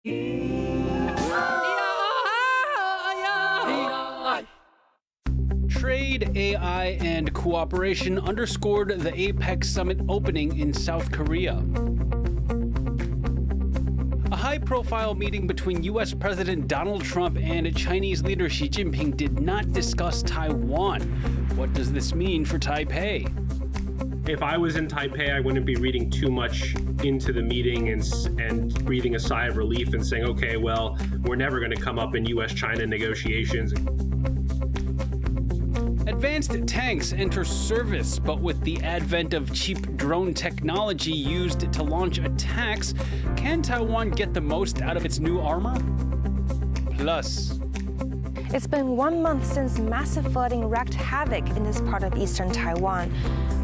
Trade, AI, and cooperation underscored the APEC summit opening in South Korea. A high-profile meeting between U.S. President Donald Trump and Chinese leader Xi Jinping did not discuss Taiwan. What does this mean for Taipei? If I was in Taipei, I wouldn't be reading too much into the meeting and breathing a sigh of relief and saying, okay, well, we're never going to come up in U.S.-China negotiations. Advanced tanks enter service, but with the advent of cheap drone technology used to launch attacks, can Taiwan get the most out of its new armor? Plus, it's been 1 month since massive flooding wreaked havoc in this part of eastern Taiwan.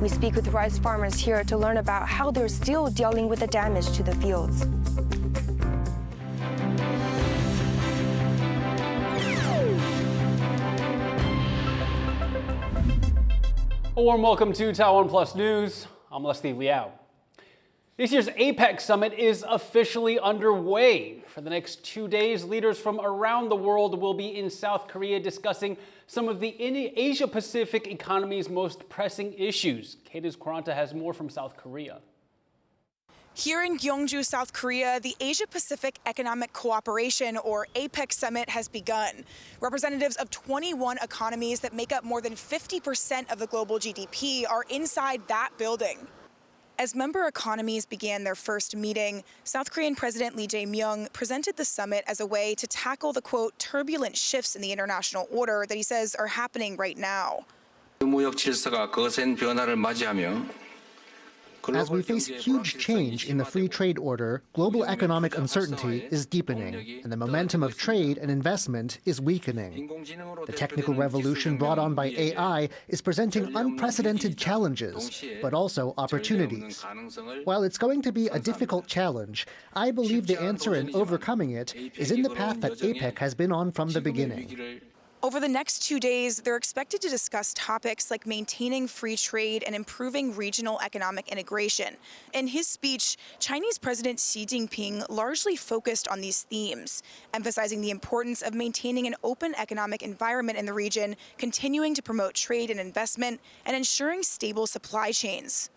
We speak with rice farmers here to learn about how they're still dealing with the damage to the fields. A warm welcome to TaiwanPlus News. I'm Leslie Liao. This year's APEC summit is officially underway. For the next 2 days, leaders from around the world will be in South Korea discussing some of the Asia-Pacific economy's most pressing issues. Kata's Quaranta has more from South Korea. Here in Gyeongju, South Korea, the Asia-Pacific Economic Cooperation, or APEC Summit, has begun. Representatives of 21 economies that make up more than 50% of the global GDP are inside that building. As member economies began their first meeting, South Korean President Lee Jae-myung presented the summit as a way to tackle the, quote, turbulent shifts in the international order that he says are happening right now. As we face huge change in the free trade order, global economic uncertainty is deepening, and the momentum of trade and investment is weakening. The technical revolution brought on by AI is presenting unprecedented challenges, but also opportunities. While it's going to be a difficult challenge, I believe the answer in overcoming it is in the path that APEC has been on from the beginning. Over the next 2 days, they're expected to discuss topics like maintaining free trade and improving regional economic integration. In his speech, Chinese President Xi Jinping largely focused on these themes, emphasizing the importance of maintaining an open economic environment in the region, continuing to promote trade and investment, and ensuring stable supply chains.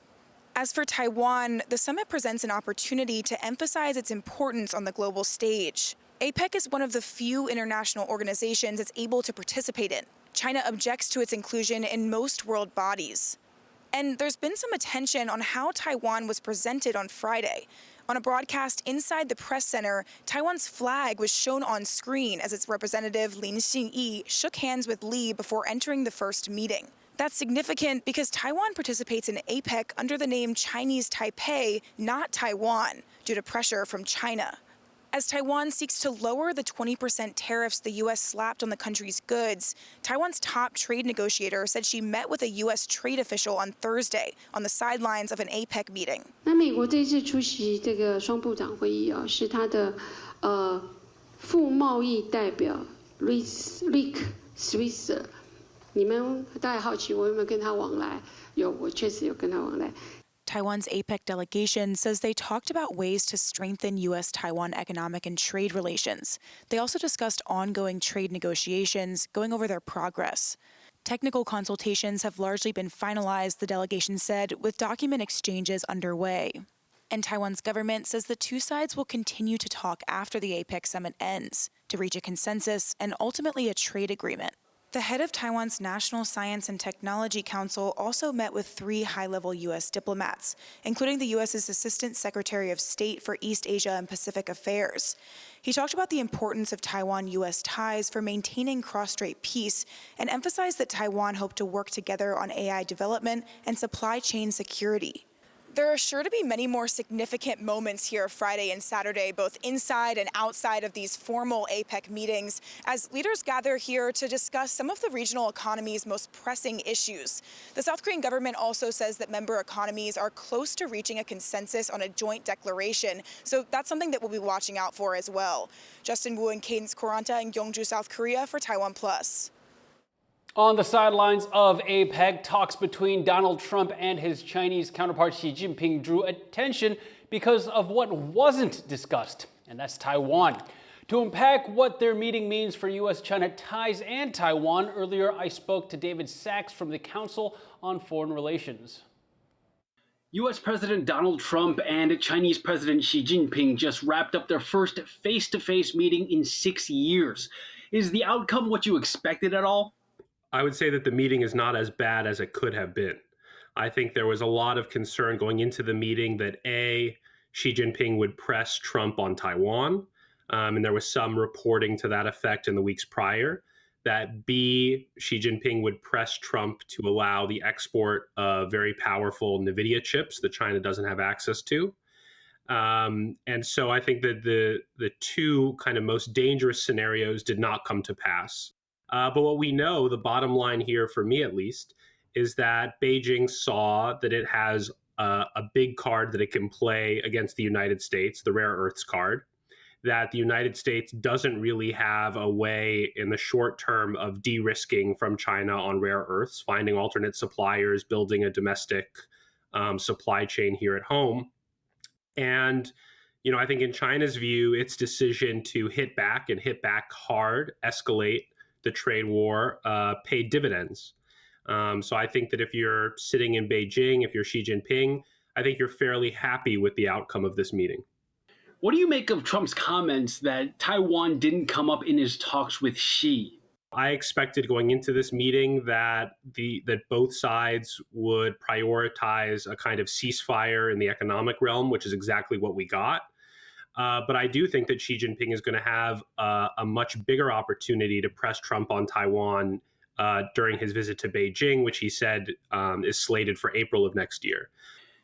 As for Taiwan, the summit presents an opportunity to emphasize its importance on the global stage. APEC is one of the few international organizations it's able to participate in. China objects to its inclusion in most world bodies. And there's been some attention on how Taiwan was presented on Friday. On a broadcast inside the press center, Taiwan's flag was shown on screen as its representative Lin Xin-yi shook hands with Lee before entering the first meeting. That's significant because Taiwan participates in APEC under the name Chinese Taipei, not Taiwan, due to pressure from China. As Taiwan seeks to lower the 20% tariffs the U.S. slapped on the country's goods, Taiwan's top trade negotiator said she met with a U.S. trade official on Thursday on the sidelines of an APEC meeting. 那美国这次出席这个双部长会议是他的副贸易代表 Rick Switzer。你们大家好奇我有没有跟他往来？有，我确实有跟他往来。 Taiwan's APEC delegation says they talked about ways to strengthen U.S.-Taiwan economic and trade relations. They also discussed ongoing trade negotiations, going over their progress. Technical consultations have largely been finalized, the delegation said, with document exchanges underway. And Taiwan's government says the two sides will continue to talk after the APEC summit ends to reach a consensus and ultimately a trade agreement. The head of Taiwan's National Science and Technology Council also met with 3 high-level U.S. diplomats, including the U.S.'s Assistant Secretary of State for East Asia and Pacific Affairs. He talked about the importance of Taiwan-U.S. ties for maintaining cross-strait peace and emphasized that Taiwan hoped to work together on AI development and supply chain security. There are sure to be many more significant moments here Friday and Saturday, both inside and outside of these formal APEC meetings, as leaders gather here to discuss some of the regional economy's most pressing issues. The South Korean government also says that member economies are close to reaching a consensus on a joint declaration, so that's something that we'll be watching out for as well. Justin Wu and Cadence Quaranta in Gyeongju, South Korea for TaiwanPlus. On the sidelines of APEC, talks between Donald Trump and his Chinese counterpart Xi Jinping drew attention because of what wasn't discussed. and that's Taiwan. To unpack what their meeting means for U.S.-China ties and Taiwan, earlier I spoke to David Sachs from the Council on Foreign Relations. U.S. President Donald Trump and Chinese President Xi Jinping just wrapped up their first face-to-face meeting in 6 years. Is the outcome what you expected at all? I would say that the meeting is not as bad as it could have been. I think there was a lot of concern going into the meeting that A, Xi Jinping would press Trump on Taiwan, and there was some reporting to that effect in the weeks prior, that B, Xi Jinping would press Trump to allow the export of very powerful NVIDIA chips that China doesn't have access to. And so I think that the two kind of most dangerous scenarios did not come to pass. But what we know, the bottom line here, for me at least, is that Beijing saw that it has a big card that it can play against the United States, the rare earths card, that the United States doesn't really have a way in the short term of de-risking from China on rare earths, finding alternate suppliers, building a domestic supply chain here at home. And, you know, I think in China's view, its decision to hit back and hit back hard, escalate the trade war, paid dividends. So I think that if you're sitting in Beijing, if you're Xi Jinping, I think you're fairly happy with the outcome of this meeting. What do you make of Trump's comments that Taiwan didn't come up in his talks with Xi? I expected going into this meeting that both sides would prioritize a kind of ceasefire in the economic realm, which is exactly what we got. But I do think that Xi Jinping is going to have a much bigger opportunity to press Trump on Taiwan during his visit to Beijing, which he said is slated for April of next year.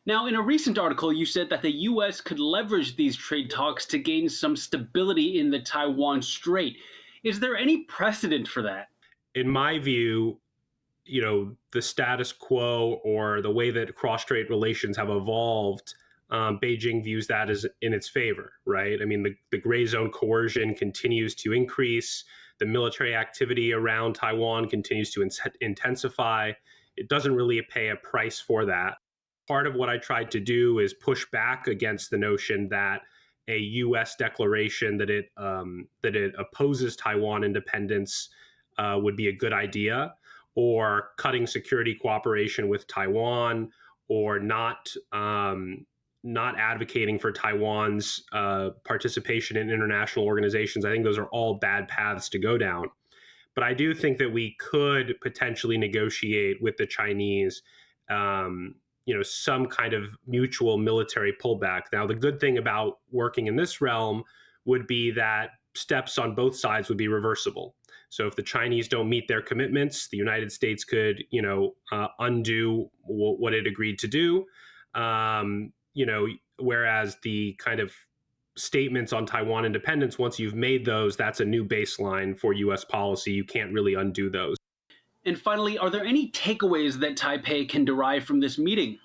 Now, in a recent article, you said that the U.S. could leverage these trade talks to gain some stability in the Taiwan Strait. Is there any precedent for that? In my view, you know, the status quo or the way that cross-strait relations have evolved, Beijing views that as in its favor, right? I mean, the gray zone coercion continues to increase. The military activity around Taiwan continues to intensify. It doesn't really pay a price for that. Part of what I tried to do is push back against the notion that a U.S. declaration that it opposes Taiwan independence would be a good idea, or cutting security cooperation with Taiwan, or not advocating for Taiwan's participation in international organizations. I think those are all bad paths to go down. But I do think that we could potentially negotiate with the Chinese some kind of mutual military pullback. Now, the good thing about working in this realm would be that steps on both sides would be reversible. So if the Chinese don't meet their commitments, the United States could, undo what it agreed to do. Whereas the kind of statements on Taiwan independence, once you've made those, that's a new baseline for U.S. policy. You can't really undo those. And finally, are there any takeaways that Taipei can derive from this meeting?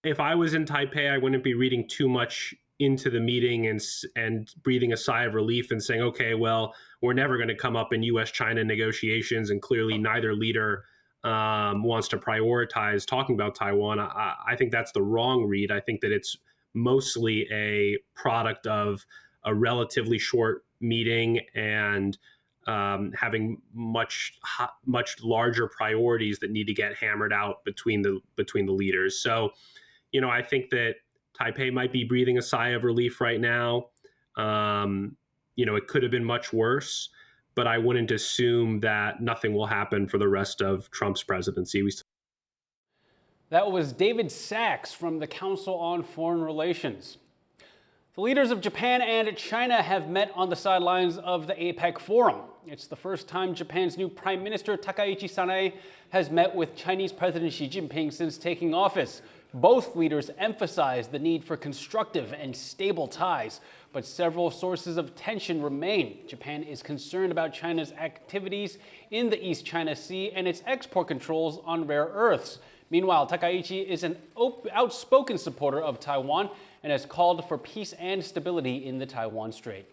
If I was in Taipei, I wouldn't be reading too much into the meeting and breathing a sigh of relief and saying, okay, well, we're never going to come up in U.S.-China negotiations, and clearly neither leader wants to prioritize talking about Taiwan. I think that's the wrong read. I think that it's mostly a product of a relatively short meeting and having much larger priorities that need to get hammered out between the leaders. So, I think that Taipei might be breathing a sigh of relief right now. It could have been much worse, but I wouldn't assume that nothing will happen for the rest of Trump's presidency. That was David Sachs from the Council on Foreign Relations. The leaders of Japan and China have met on the sidelines of the APEC Forum. It's the first time Japan's new Prime Minister Takaichi Sanae has met with Chinese President Xi Jinping since taking office. Both leaders emphasized the need for constructive and stable ties, but several sources of tension remain. Japan is concerned about China's activities in the East China Sea and its export controls on rare earths. Meanwhile, Takaichi is an outspoken supporter of Taiwan and has called for peace and stability in the Taiwan Strait.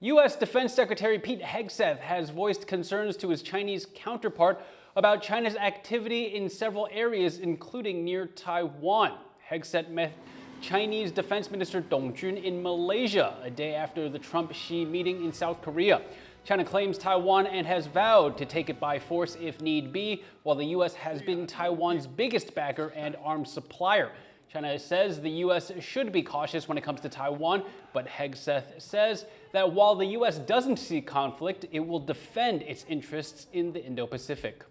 U.S. Defense Secretary Pete Hegseth has voiced concerns to his Chinese counterpart about China's activity in several areas, including near Taiwan. Hegseth met Chinese Defense Minister Dong Jun in Malaysia a day after the Trump-Xi meeting in South Korea. China claims Taiwan and has vowed to take it by force if need be, while the U.S. has been Taiwan's biggest backer and arms supplier. China says the U.S. should be cautious when it comes to Taiwan, but Hegseth says that while the U.S. doesn't see conflict, it will defend its interests in the Indo-Pacific.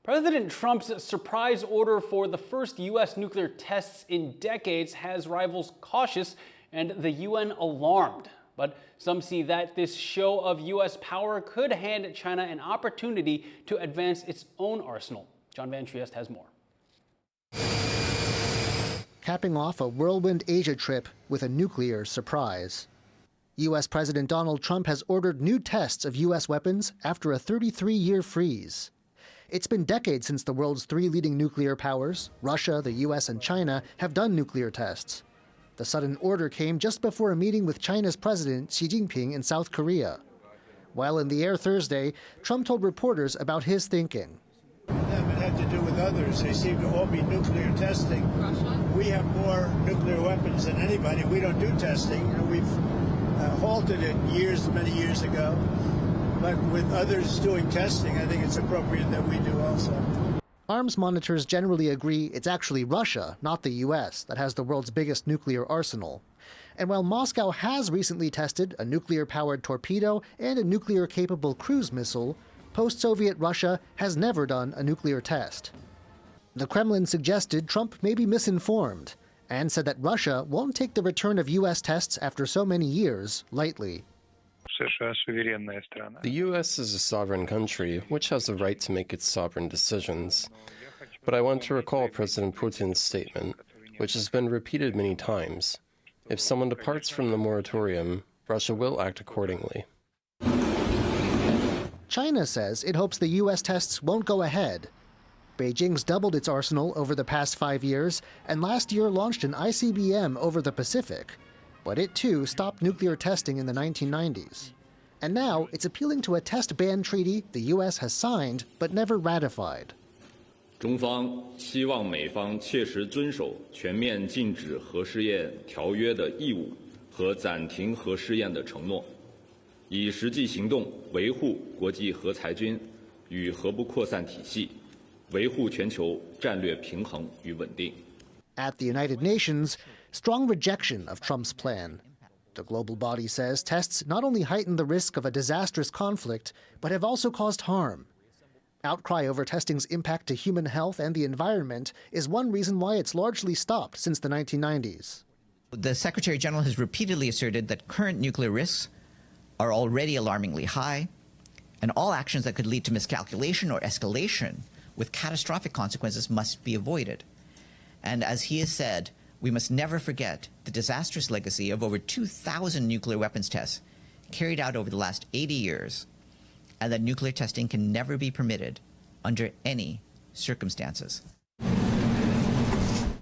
President Trump's surprise order for the first U.S. nuclear tests in decades has rivals cautious and the UN alarmed. But some see that this show of U.S. power could hand China an opportunity to advance its own arsenal. John Van Trieste has more. Capping off a whirlwind Asia trip with a nuclear surprise. U.S. President Donald Trump has ordered new tests of U.S. weapons after a 33-year freeze. It's been decades since the world's three leading nuclear powers, Russia, the U.S., and China, have done nuclear tests. The sudden order came just before a meeting with China's President Xi Jinping in South Korea. While in the air Thursday, Trump told reporters about his thinking. It had to do with others. They seem to all be nuclear testing. We have more nuclear weapons than anybody. We don't do testing. We've halted it many years ago. But with others doing testing, I think it's appropriate that we do also. Arms monitors generally agree it's actually Russia, not the U.S., that has the world's biggest nuclear arsenal. And while Moscow has recently tested a nuclear-powered torpedo and a nuclear-capable cruise missile, post-Soviet Russia has never done a nuclear test. The Kremlin suggested Trump may be misinformed and said that Russia won't take the return of U.S. tests after so many years lightly. The U.S. is a sovereign country, which has the right to make its sovereign decisions. But I want to recall President Putin's statement, which has been repeated many times. If someone departs from the moratorium, Russia will act accordingly. China says it hopes the U.S. tests won't go ahead. Beijing's doubled its arsenal over the past 5 years, and last year launched an ICBM over the Pacific. But it, too, stopped nuclear testing in the 1990s. And now it's appealing to a test ban treaty the U.S. has signed but never ratified. 中方希望美方切实遵守全面禁止核试验条约的义务和暂停核试验的承诺，以实际行动维护国际核裁军与核不扩散体系，维护全球战略平衡与稳定。 At the United Nations, strong rejection of Trump's plan. The global body says tests not only heighten the risk of a disastrous conflict, but have also caused harm. Outcry over testing's impact to human health and the environment is one reason why it's largely stopped since the 1990s. The Secretary General has repeatedly asserted that current nuclear risks are already alarmingly high, and all actions that could lead to miscalculation or escalation with catastrophic consequences must be avoided. And as he has said, we must never forget the disastrous legacy of over 2,000 nuclear weapons tests carried out over the last 80 years, and that nuclear testing can never be permitted under any circumstances.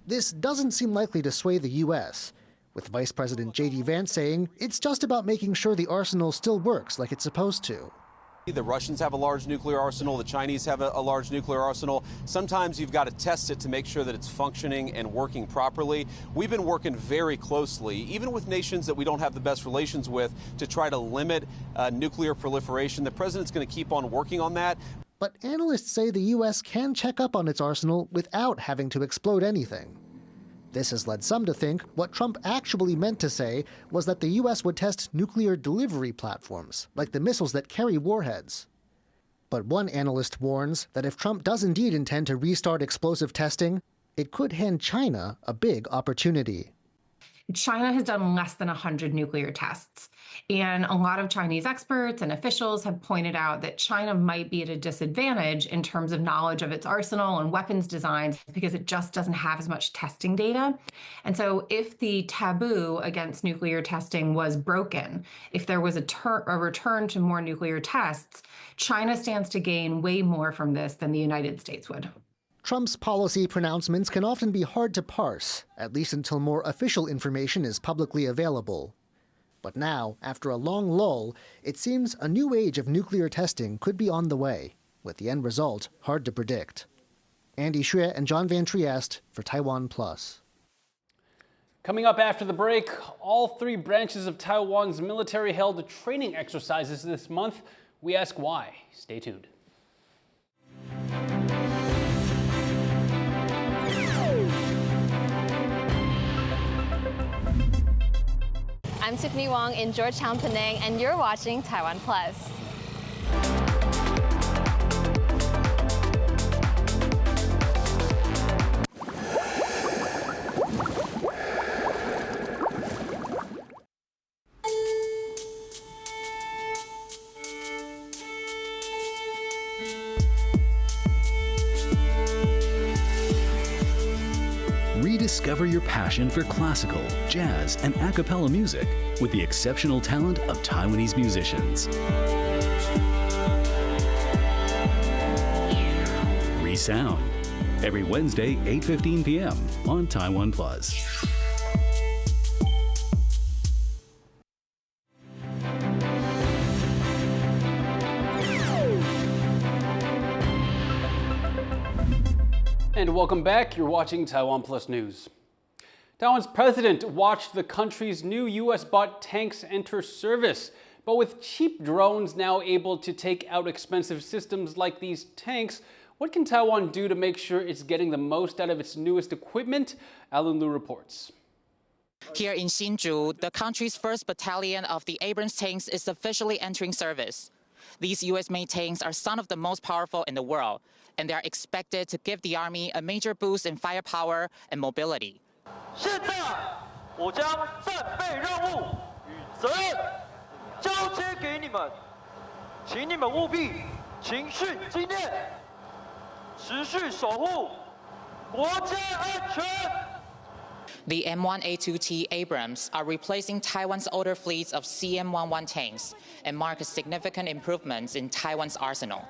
This doesn't seem likely to sway the U.S., with Vice President J.D. Vance saying it's just about making sure the arsenal still works like it's supposed to. The Russians have a large nuclear arsenal. The Chinese have a large nuclear arsenal. Sometimes you've got to test it to make sure that it's functioning and working properly. We've been working very closely, even with nations that we don't have the best relations with, to try to limit nuclear proliferation. The president's going to keep on working on that. But analysts say the U.S. can check up on its arsenal without having to explode anything. This has led some to think what Trump actually meant to say was that the U.S. would test nuclear delivery platforms, like the missiles that carry warheads. But one analyst warns that if Trump does indeed intend to restart explosive testing, it could hand China a big opportunity. China has done less than 100 nuclear tests, and a lot of Chinese experts and officials have pointed out that China might be at a disadvantage in terms of knowledge of its arsenal and weapons designs because it just doesn't have as much testing data. And so if the taboo against nuclear testing was broken, if there was a return to more nuclear tests, China stands to gain way more from this than the United States would. Trump's policy pronouncements can often be hard to parse, at least until more official information is publicly available. But now, after a long lull, it seems a new age of nuclear testing could be on the way, with the end result hard to predict. Andy Xue and John Van Trieste for TaiwanPlus. Coming up after the break, all three branches of Taiwan's military held training exercises this month. We ask why. Stay tuned. I'm Tiffany Wong in Georgetown, Penang, and you're watching Taiwan Plus. Rediscover your passion for classical, jazz, and a cappella music with the exceptional talent of Taiwanese musicians. Resound, every Wednesday, 8:15 p.m. on TaiwanPlus. And welcome back. You're watching Taiwan Plus News. Taiwan's president watched the country's new US-bought tanks enter service. But with cheap drones now able to take out expensive systems like these tanks, what can Taiwan do to make sure it's getting the most out of its newest equipment? Alan Liu reports. Here in Hsinchu, the country's first battalion of the Abrams tanks is officially entering service. These US-made tanks are some of the most powerful in the world, and they are expected to give the Army a major boost in firepower and mobility. 现在，我将战备任务与责任交接给你们，请你们务必情绪精炼，持续守护国家安全。 The M1A2T Abrams are replacing Taiwan's older fleets of CM-11 tanks and mark significant improvements in Taiwan's arsenal.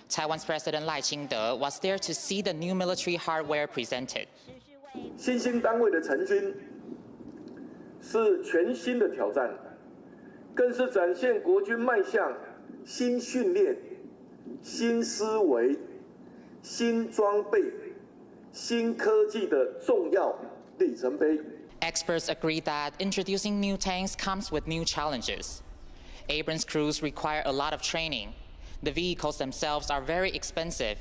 Taiwan's President Lai Ching-te was there to see the new military hardware presented. 新兴单位的成军是全新的挑战，更是展现国军迈向新训练、新思维、新装备、新科技的重要里程碑。 Experts agree that introducing new tanks comes with new challenges. Abrams crews require a lot of training. The vehicles themselves are very expensive,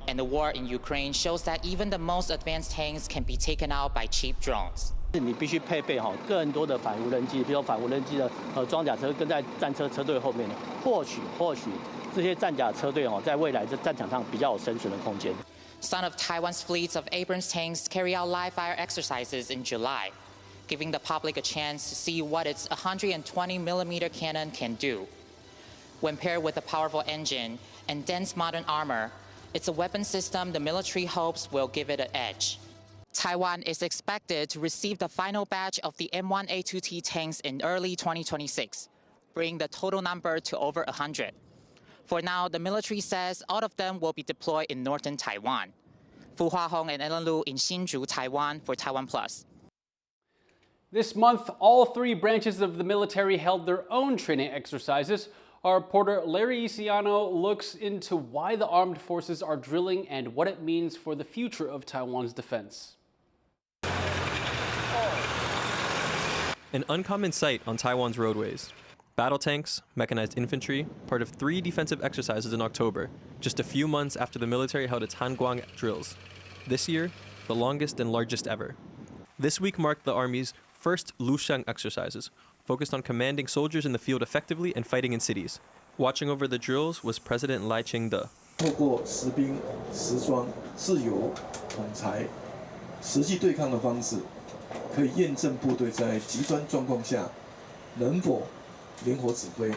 and the war in Ukraine shows that even the most advanced tanks can be taken out by cheap drones. 你必须配备更多的反无人机，比如反无人机的装甲车跟在战车车队后面，或许这些战甲车队在未来的战场上比较有生存的空间。 Some of Taiwan's fleets of Abrams tanks carry out live fire exercises in July, giving the public a chance to see what its 120mm cannon can do. When paired with a powerful engine and dense modern armor, it's a weapon system the military hopes will give it an edge. Taiwan is expected to receive the final batch of the M1A2T tanks in early 2026, bringing the total number to over 100. For now, the military says all of them will be deployed in northern Taiwan. Fu Huahong and Ellen Lu in Hsinchu, Taiwan for Taiwan Plus. This month, all three branches of the military held their own training exercises. Our reporter Larry Isiano looks into why the armed forces are drilling and what it means for the future of Taiwan's defense. An uncommon sight on Taiwan's roadways. Battle tanks, mechanized infantry, part of 3 defensive exercises in October, just a few months after the military held its Hanguang drills. This year, the longest and largest ever. This week marked the Army's first Lushang exercises, focused on commanding soldiers in the field effectively and fighting in cities. Watching over the drills was President Lai Ching-te. 透过实兵实装自由统裁实际对抗的方式，可以验证部队在极端状况下能否 灵活指挥，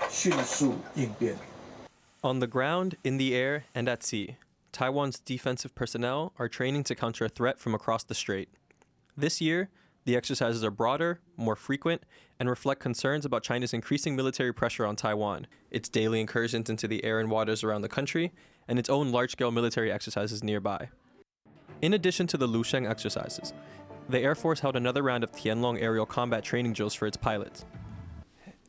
迅速应变。 On the ground, in the air, and at sea, Taiwan's defensive personnel are training to counter a threat from across the strait. This year, the exercises are broader, more frequent, and reflect concerns about China's increasing military pressure on Taiwan, its daily incursions into the air and waters around the country, and its own large-scale military exercises nearby. In addition to the Lusheng exercises, the Air Force held another round of Tianlong aerial combat training drills for its pilots.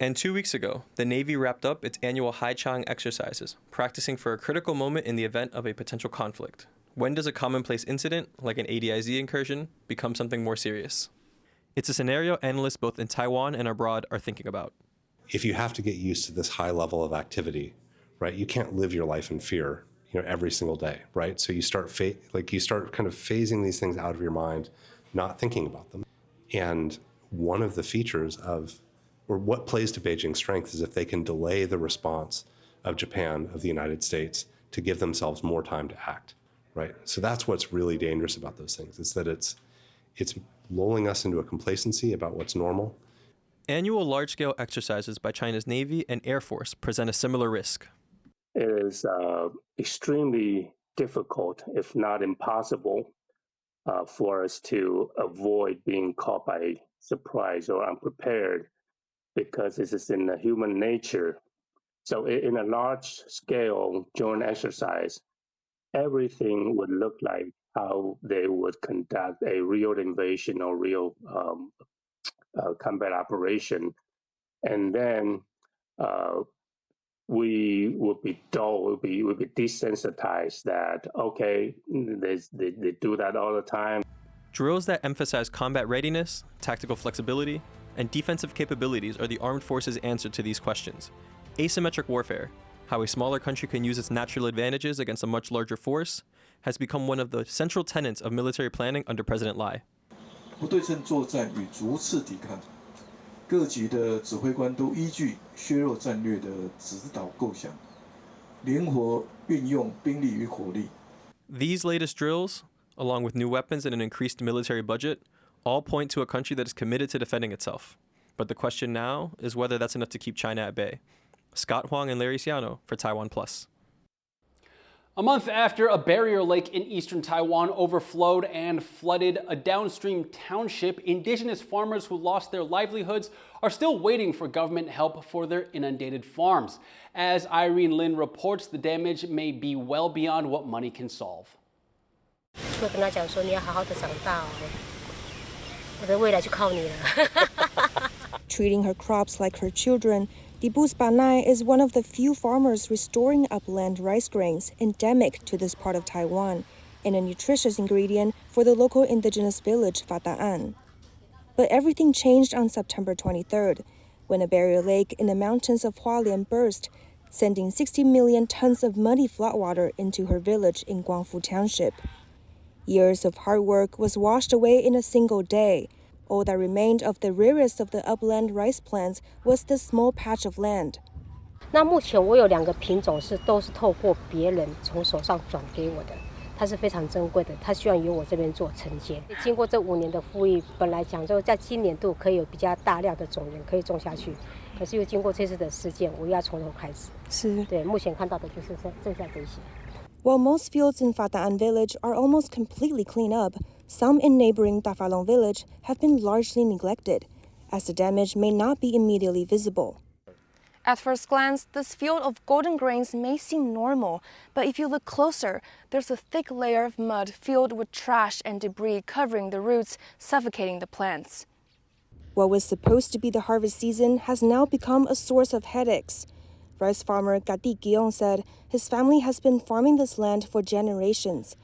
And 2 weeks ago, the Navy wrapped up its annual Haichang exercises, practicing for a critical moment in the event of a potential conflict. When does a commonplace incident, like an ADIZ incursion, become something more serious? It's a scenario analysts both in Taiwan and abroad are thinking about. If you have to get used to this high level of activity, right, you can't live your life in fear, every single day, right? So you start kind of phasing these things out of your mind, not thinking about them. And one of the features or what plays to Beijing's strength is if they can delay the response of Japan, of the United States, to give themselves more time to act, right? So that's what's really dangerous about those things, is that it's lulling us into a complacency about what's normal. Annual large-scale exercises by China's Navy and Air Force present a similar risk. It is extremely difficult, if not impossible, for us to avoid being caught by surprise or unprepared, because this is in the human nature. So in a large-scale joint exercise, everything would look like how they would conduct a real invasion or real combat operation. And then we would be dull, we would be desensitized that, okay, they do that all the time. Drills that emphasize combat readiness, tactical flexibility, and defensive capabilities are the armed forces' answer to these questions. Asymmetric warfare, how a smaller country can use its natural advantages against a much larger force, has become one of the central tenets of military planning under President Lai. 不对称作战与逐次抵抗，各级的指挥官都依据削弱战略的指导构想，灵活运用兵力与火力。These latest drills, along with new weapons and an increased military budget, all point to a country that is committed to defending itself. But the question now is whether that's enough to keep China at bay. Scott Huang and Larry Siano for TaiwanPlus. A month after a barrier lake in eastern Taiwan overflowed and flooded a downstream township, indigenous farmers who lost their livelihoods are still waiting for government help for their inundated farms. As Irene Lin reports, the damage may be well beyond what money can solve. Treating her crops like her children, Dibus Banai is one of the few farmers restoring upland rice grains endemic to this part of Taiwan, and a nutritious ingredient for the local indigenous village Fata'an. But everything changed on September 23rd, when a barrier lake in the mountains of Hualien burst, sending 60 million tons of muddy floodwater into her village in Guangfu Township. Years of hard work was washed away in a single day. All that remained of the rarest of the upland rice plants was this small patch of land. 那目前我有2个品种都是透过别人从手上转给我的，它是非常珍贵的，它希望由我这边做承接。经过这5年的富裕，本来讲就在今年度可以有比较大量的种源可以种下去，可是又经过这次的事件，我又要从头开始。是，对，目前看到的就是剩下这些。While most fields in Fata'an village are almost completely cleaned up, some in neighboring Tafalong village have been largely neglected, as the damage may not be immediately visible. At first glance, this field of golden grains may seem normal, but if you look closer, there's a thick layer of mud filled with trash and debris covering the roots, suffocating the plants. What was supposed to be the harvest season has now become a source of headaches. Rice farmer Gati Giong said his family has been farming this land for generations,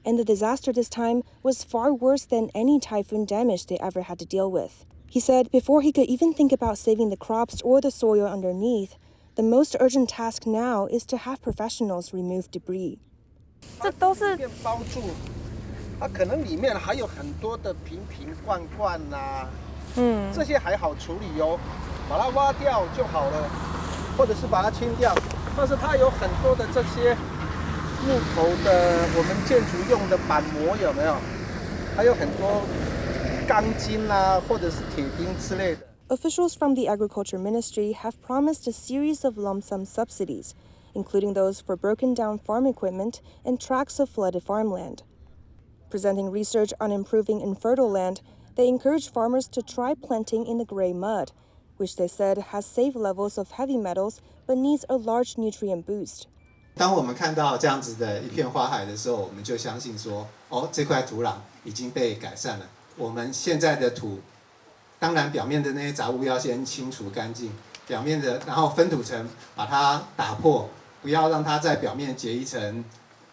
and the disaster this time was far worse than any typhoon damage they ever had to deal with. He said before he could even think about saving the crops or the soil underneath, the most urgent task now is to have professionals remove debris. 这都是包住，它可能里面还有很多的瓶瓶罐罐呐，这些还好处理哦，把它挖掉就好了。或者是把它清掉，但是它有很多的这些木头的我们建筑用的板模有没有？还有很多钢筋啊，或者是铁钉之类的。Officials from the Agriculture Ministry have promised a series of lump sum subsidies, including those for broken down farm equipment and tracts of flooded farmland. Presenting research on improving infertile land, they encourage farmers to try planting in the gray mud, which they said has safe levels of heavy metals but needs a large nutrient boost. 当我们看到这样子的一片花海的时候，我们就相信说，这块土壤已经被改善了。我们现在的土，当然表面的那些杂物要先清除干净，表面的，然后分土层把它打破，不要让它在表面结一层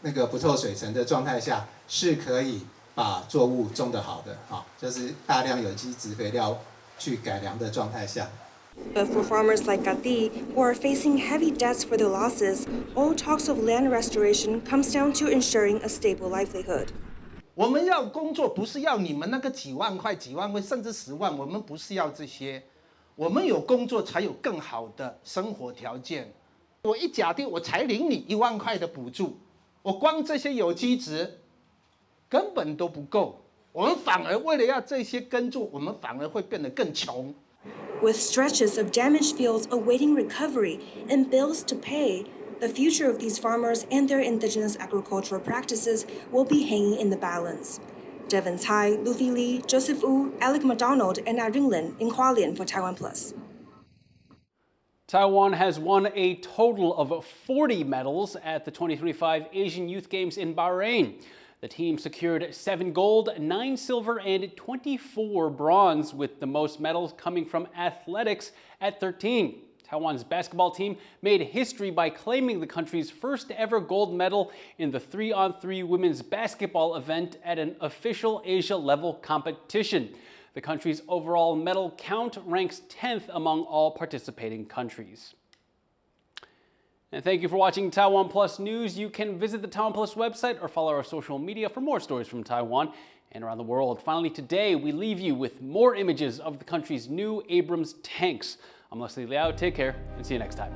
那个不透水层的状态下，是可以把作物种得好的，就是大量有机质肥料去改良的状态下。But for farmers like Gati, who are facing heavy debts for their losses, all talks of land restoration comes down to ensuring a stable livelihood. 我们要工作，不是要你们那个几万块、几万块，甚至10万，我们不是要这些。我们有工作，才有更好的生活条件。我一假定我才领你1万块的补助，我光这些有机质根本都不够。我们反而为了要这些耕作，我们反而会变得更穷。With stretches of damaged fields awaiting recovery and bills to pay, the future of these farmers and their indigenous agricultural practices will be hanging in the balance. Devin Tsai, Luffy Lee, Joseph Wu, Alec McDonald, and Irene Lin in Hualien for TaiwanPlus. Taiwan has won a total of 40 medals at the 2025 Asian Youth Games in Bahrain. The team secured 7 gold, 9 silver, and 24 bronze, with the most medals coming from athletics at 13. Taiwan's basketball team made history by claiming the country's first ever gold medal in the 3-on-3 women's basketball event at an official Asia-level competition. The country's overall medal count ranks 10th among all participating countries. And thank you for watching TaiwanPlus News. You can visit the TaiwanPlus website or follow our social media for more stories from Taiwan and around the world. Finally, today we leave you with more images of the country's new Abrams tanks. I'm Leslie Liao. Take care and see you next time.